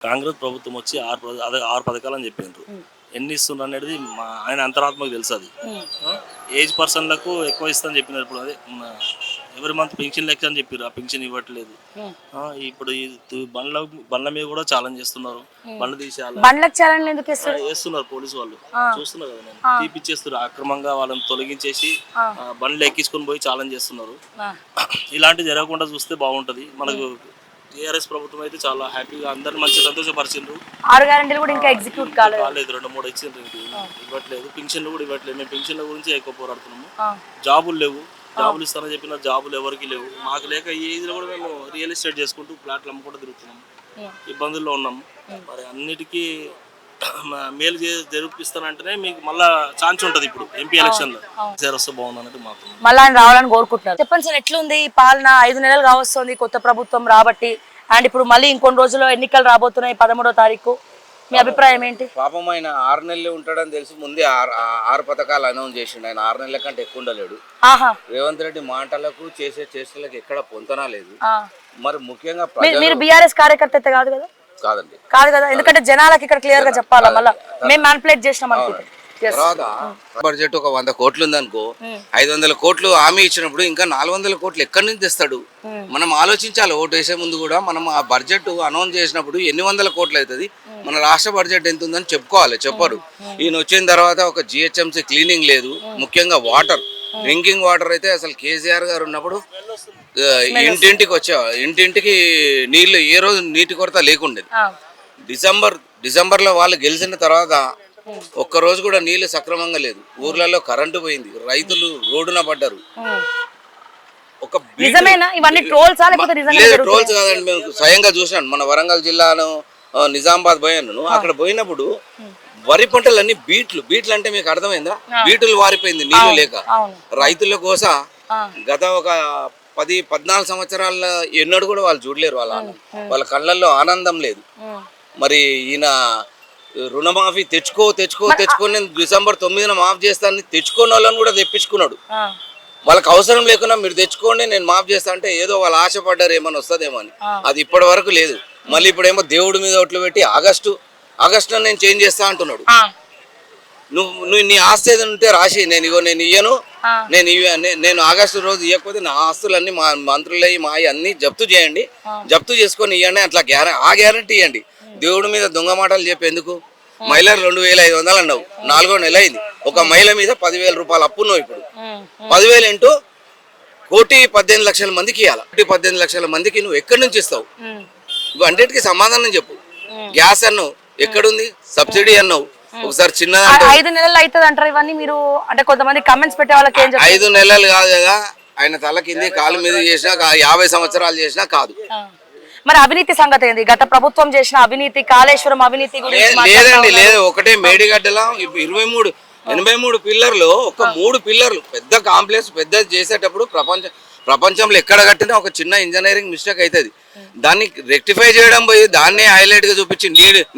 కాంగ్రెస్ ప్రభుత్వం వచ్చి 6 పథకాలని చెప్పిండ్రు. ఎన్ని ఇస్తున్నారు అనేది ఆయన అంతరాత్మకు తెలుసు. అది ఏజ్ పర్సన్లకు ఎక్కువ ఇస్తామని చెప్పినారు. ఇప్పుడు అదే ఎవరి మంత్ పెన్షన్ లెక్క అని చెప్పారు. ఆ పెన్షన్ ఇవ్వట్లేదు. ఇప్పుడు బండ్ల మీద కూడా ఛాలెంజ్ చేస్తున్నారు. బండ్లు చేస్తున్నారు పోలీసు వాళ్ళు. చూస్తున్నారు కదా, నేను తీపిచ్చేస్తున్నారు. అక్రమంగా వాళ్ళని తొలగించేసి బండ్లు ఎక్కించుకొని పోయి ఛాలెంజ్ చేస్తున్నారు. ఇలాంటివి జరగకుండా చూస్తే బాగుంటది. మనకు టీఆర్ఎస్ ప్రభుత్వం అయితే చాలా హ్యాపీగా అందరిని మంచి సంతోషపరిచిండ్రు. 6 గ్యారెంటీలు కూడా ఇంకా ఎగ్జిక్యూట్ కాలేదు. 2-3 ఇచ్చిండ్రు. ఇవ్వట్లేదు. పింఛన్లు కూడా ఇవ్వట్లేదు. మేము పింఛన్ల గురించి ఎక్కువ పోరాడుతున్నాము. జాబులు లేవు. జాబులు ఇస్తానని చెప్పిన జాబులు ఎవరికి లేవు. మాకు లేక ఈ ఏజ్లో కూడా మేము రియల్ ఎస్టేట్ చేసుకుంటూ ప్లాట్లు అమ్ముకుంటూ తిరుగుతున్నాము. ఇబ్బందుల్లో ఉన్నాము. మరి అన్నిటికీ మేలు జరిపిస్తానంటేనే మీకు మళ్ళా ఛాన్స్ ఉంటది. ఇప్పుడు ఎంపీ ఎలక్షన్ లో వస్తే బాగుంది అన్నట్టు మాకు మళ్ళీ ఆయన రావాలని కోరుకుంటున్నారు. చెప్పండి సార్, ఎట్లుంది ఈ పాలన? 5 నెలలు కావస్తుంది కొత్త ప్రభుత్వం రాబట్టి, అండ్ ఇప్పుడు మళ్ళీ ఇంకొన్ని రోజుల్లో ఎన్నికలు రాబోతున్నాయి 13వ తారీఖు. మీ అభిప్రాయం ఏంటి? పాపం ఆయన 6 నెలలు ఉంటాడని తెలిసి ముందే 6 పథకాలు అనౌన్స్ చేసిండు. ఆయన 6 నెలల కంటే ఎక్కువ ఉండలేడు. రేవంత్ రెడ్డి మాటలకు చేసే చేష్టలకు ఎక్కడ పొంతనా లేదు. మరి ముఖ్యంగా మీరు బీఆర్ఎస్ కార్యకర్త కాదు కదా? కాదు కదా, ఎందుకంటే జనాలకి ఇక్కడ క్లియర్ గా చెప్పాలా, మళ్ళీ మేము మ్యానిపులేట్ చేసినాం అనుకుంటే. తర్వాత బడ్జెట్ ఒక 100 కోట్లు ఉందనుకో, 500 కోట్లు హామీ ఇచ్చినప్పుడు ఇంకా 400 కోట్లు ఎక్కడి నుంచి తెస్తాడు? మనం ఆలోచించాలి. ఓటు వేసే ముందు కూడా మనం ఆ బడ్జెట్ అనౌన్స్ చేసినప్పుడు ఎన్ని వందల కోట్లు అవుతుంది, మన రాష్ట్ర బడ్జెట్ ఎంత ఉందని చెప్పుకోవాలి. చెప్పరు. ఈయన వచ్చిన తర్వాత ఒక జిహెచ్ఎంసీ క్లీనింగ్ లేదు. ముఖ్యంగా వాటర్, డ్రింకింగ్ వాటర్ అయితే అసలు కేసీఆర్ గారు ఉన్నప్పుడు ఇంటింటికి వచ్చేవాళ్ళు. ఇంటింటికి నీళ్లు ఏ రోజు నీటి కొరత లేకుండేది. డిసెంబర్లో వాళ్ళు గెలిచిన తర్వాత ఒక్కరోజు కూడా నీళ్లు సక్రమంగా లేదు. ఊర్లలో కరెంటు పోయింది. రైతులు రోడ్డున పడ్డారు. ఒక ట్రోల్స్ కాదండి, మేము స్వయంగా చూసాను. మన వరంగల్ జిల్లాను నిజామాబాద్ పోయాను. అక్కడ పోయినప్పుడు వరి పంటలన్నీ బీట్లు అంటే మీకు అర్థమైందా? బీటులు వారిపోయింది నీళ్లు లేక. రైతుల కోసం గత ఒక 10-14 సంవత్సరాల ఎన్నడూ కూడా వాళ్ళు చూడలేరు. వాళ్ళ కళ్ళల్లో ఆనందం లేదు. మరి ఈయన రుణమాఫీ తెచ్చుకొని డిసెంబర్ 9న మాఫ్ చేస్తానని తెచ్చుకున్న వాళ్ళని కూడా తెప్పించుకున్నాడు. వాళ్ళకి అవసరం లేకుండా మీరు తెచ్చుకోండి నేను మాఫ్ చేస్తా అంటే ఏదో వాళ్ళు ఆశపడ్డారు ఏమని వస్తుందేమో అని. అది ఇప్పటి వరకు లేదు. మళ్ళీ ఇప్పుడేమో దేవుడి మీద ఒట్లు పెట్టి ఆగస్టు నేను చేంజ్ చేస్తా అంటున్నాడు. నువ్వు నీ ఆస్తి ఏదైనా ఉంటే రాసి నేను ఇయ్యను, నేను ఆగస్టు రోజు ఇవ్వకపోతే నా ఆస్తులన్నీ మా మంత్రులయ్యి మా అన్ని జప్తు చేయండి, జప్తు చేసుకొని ఇవ్వండి. అట్లా ఆ గ్యారంటీ ఇవ్వండి. దేవుడి మీద దొంగ మాటలు చెప్పేందుకు? మహిళలు 2500 అన్నావు, 4వ నెల అయింది. ఒక మహిళ మీద 10,000 రూపాయలు అప్పున్నావు. ఇప్పుడు 10,000 ఇంటూ 1,18,00,000 మందికి ఇవ్వాలి. 1,18,00,000 మందికి నువ్వు ఎక్కడి నుంచి ఇస్తావు? నువ్వు అన్నిటికీ సమాధానం చెప్పు. గ్యాస్ అన్నావు, ఎక్కడుంది? సబ్సిడీ అన్నావు. ఒకసారి చిన్న 5 నెలలు అవుతుంది అంటారు. ఇవన్నీ మీరు అంటే కొంతమంది కమెంట్స్ పెట్టే వాళ్ళకి 5 నెలలు కాదు కదా, ఆయన తల కింది కాలు మీద చేసినా 50 సంవత్సరాలు చేసినా కాదు. మరి అవినీతి సంగతి ఏంది? గత ప్రభుత్వం చేసిన అవినీతి, కాళేశ్వరం అవినీతి లేదండి. లేదు, ఒకటే మేడిగడ్డలో 83 పిల్లర్లు, ఒక 3 పిల్లర్లు పెద్ద కాంప్లెక్స్ పెద్ద చేసేటప్పుడు ప్రపంచంలో ఎక్కడ కట్టినా ఒక చిన్న ఇంజనీరింగ్ మిస్టేక్ అవుతుంది. దాన్ని రెక్టిఫై చేయడం పోయి దాన్నే హైలైట్ గా చూపించి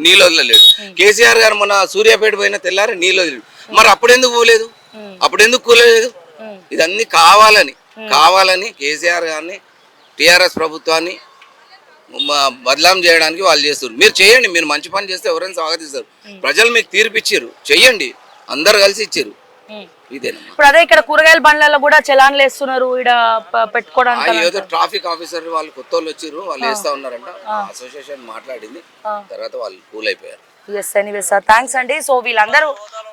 నీళ్ళు వదలలేడు. కేసీఆర్ గారు మన సూర్యాపేట పోయిన తెల్లారి నీళ్ళు వదిలేడు. మరి అప్పుడెందుకు పోలేదు? అప్పుడెందుకు కూలేదు? ఇదన్నీ కావాలని కేసీఆర్ గారిని, టీఆర్ఎస్ ప్రభుత్వాన్ని బదలాం చేయడానికి వాళ్ళు చేస్తారు. మీరు చేయండి. మీరు మంచి పని చేస్తే ఎవరైనా స్వాగతిస్తారు. ప్రజలు మీకు తీర్పిచ్చారు, చెయ్యండి. అందరు కలిసి ఇచ్చారు. ఇప్పుడు అదే ఇక్కడ కూరగాయల బండ్లలో కూడా చలాన్లు వేస్తున్నారు పెట్టుకోవడానికి. ఏదో ట్రాఫిక్ ఆఫీసర్ వాళ్ళు కొత్త వాళ్ళు వచ్చారు, వాళ్ళు వేస్తా ఉన్నారంట. అసోసియేషన్ మాట్లాడింది, తర్వాత వాళ్ళు కూల్ అయిపోయారు. థ్యాంక్స్ అండి. సో వీళ్ళందరూ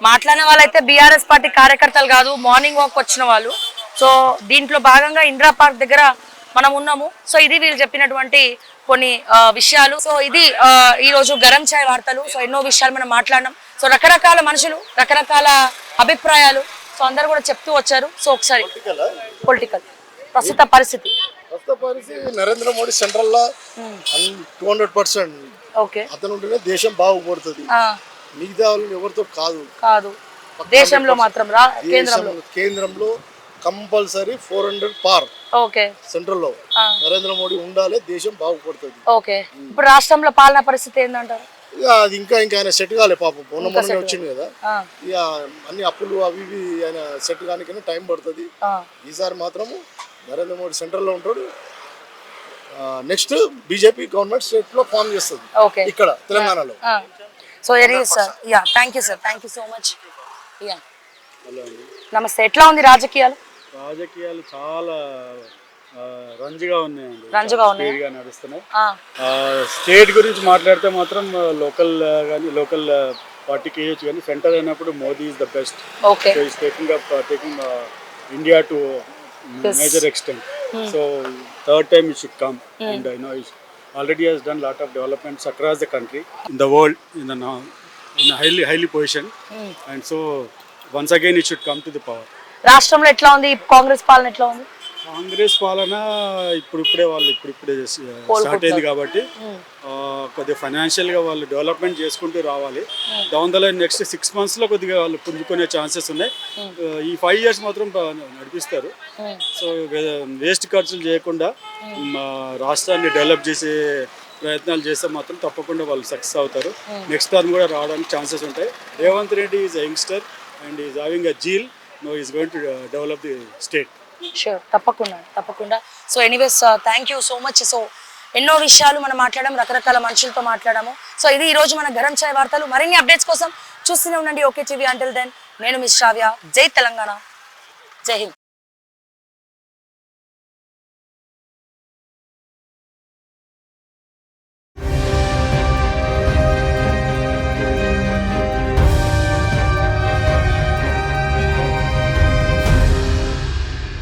మాట్లాడిన వాళ్ళైతే బీఆర్ఎస్ పార్టీ కార్యకర్తలు కాదు, మార్నింగ్ వాక్ వచ్చిన వాళ్ళు. సో దీంట్లో భాగంగా ఇందిరా పార్క్ దగ్గర మనం ఉన్నాము. సో ఇది వీళ్ళు చెప్పినటువంటి కొన్ని విషయాలు. సో ఇది ఈ రోజు గరం ఛాయ్ వార్తలు. సో ఎన్నో విషయాలు మనం మాట్లాడినాం. సో రకరకాల మనుషులు, రకరకాల అభిప్రాయాలు, సో అందరు కూడా చెప్తూ వచ్చారు. సో ఒకసారి పొలిటికల్ ప్రస్తుత పరిస్థితి నరేంద్ర మోడీ సెంట్రల్ లా 200% అతను ఉంటేనే దేశం బాగుపడుతుంది. మిగతా వాళ్ళు ఎవరితో కాదు. దేశంలో మాత్రం కేంద్రంలో కంపల్సరీ 400 పార్. సెంట్రల్ లో నరేంద్ర మోడీ ఉండాలి, దేశం బాగుపడుతుంది. ఇప్పుడు రాష్ట్రంలో పాలనా పరిస్థితి ఏంటంటారు? అది ఇంకా ఆయన సెట్ కాలే పాపం. మొన్న వచ్చింది కదా, ఇక అన్ని అప్పులు అవి ఇవి ఆయన సెట్ కానికైనా టైం పడుతుంది. ఈసారి మాత్రము నరేంద్ర మోడీ సెంట్రల్ లో ఉంటాడు, నెక్స్ట్ బీజేపీ గవర్నమెంట్ స్టేట్ లో ఫామ్ చేస్తుంది ఓకే ఇక్కడ తెలంగాణలో. సో ఎరీ sir yeah thank you sir, thank you so much. Yeah నమస్తే, ఎట్లా ఉంది రాజకీయాలు? రాజకీయాలు చాలా రంజుగా ఉన్నాయండి, రంజుగా ఉన్నాయి, స్పీడ్గా నడుస్తున్నాయి. స్టేట్ గురించి మాట్లాడితే మాత్రం లోకల్ కానీ లోకల్ పార్టీకి వేయచ్చు, కానీ సెంటర్ అయినప్పుడు Modi is the best. Okay so is taking India to major extent. So third time it should come and you know already has done lot of developments across the country, in the world, in a highly position, and so once again it should come to the power. రాష్ట్రంలో ఎట్లా ఉంది కాంగ్రెస్ పాలన, ఎట్లా ఉంది? కాంగ్రెస్ పాలన ఇప్పుడిప్పుడే start అయింది కాబట్టి కొద్దిగా ఫైనాన్షియల్గా వాళ్ళు డెవలప్మెంట్ చేసుకుంటూ రావాలి. దానివల్ల నెక్స్ట్ 6 months లో కొద్దిగా వాళ్ళు పుంజుకునే ఛాన్సెస్ ఉన్నాయి. ఈ 5 years మాత్రం నడిపిస్తారు. సో వేస్ట్ ఖర్చులు చేయకుండా రాష్ట్రాన్ని డెవలప్ చేసే ప్రయత్నాలు చేస్తే మాత్రం తప్పకుండా వాళ్ళు సక్సెస్ అవుతారు. నెక్స్ట్ టర్మ్ కూడా రావడానికి ఛాన్సెస్ ఉంటాయి. Revanth Reddy is youngster and is having a zeal. No is going to develop the state. Sure, తప్పకుండా. So anyways thank you so much. So ఎన్నో విషయాలు మనం మాట్లాడడం, రకరకాల మనుషులతో మాట్లాడము. సో ఇది ఈ రోజు మన గరం చాయ్ వార్తలు. మరిన్ని అప్డేట్స్ కోసం చూస్తూనే ఉండండి ఓకే టీవీ. అంటిల్ దెన్ నేను మిస్ శ్రావ్య. జై తెలంగాణ, జై హింద్.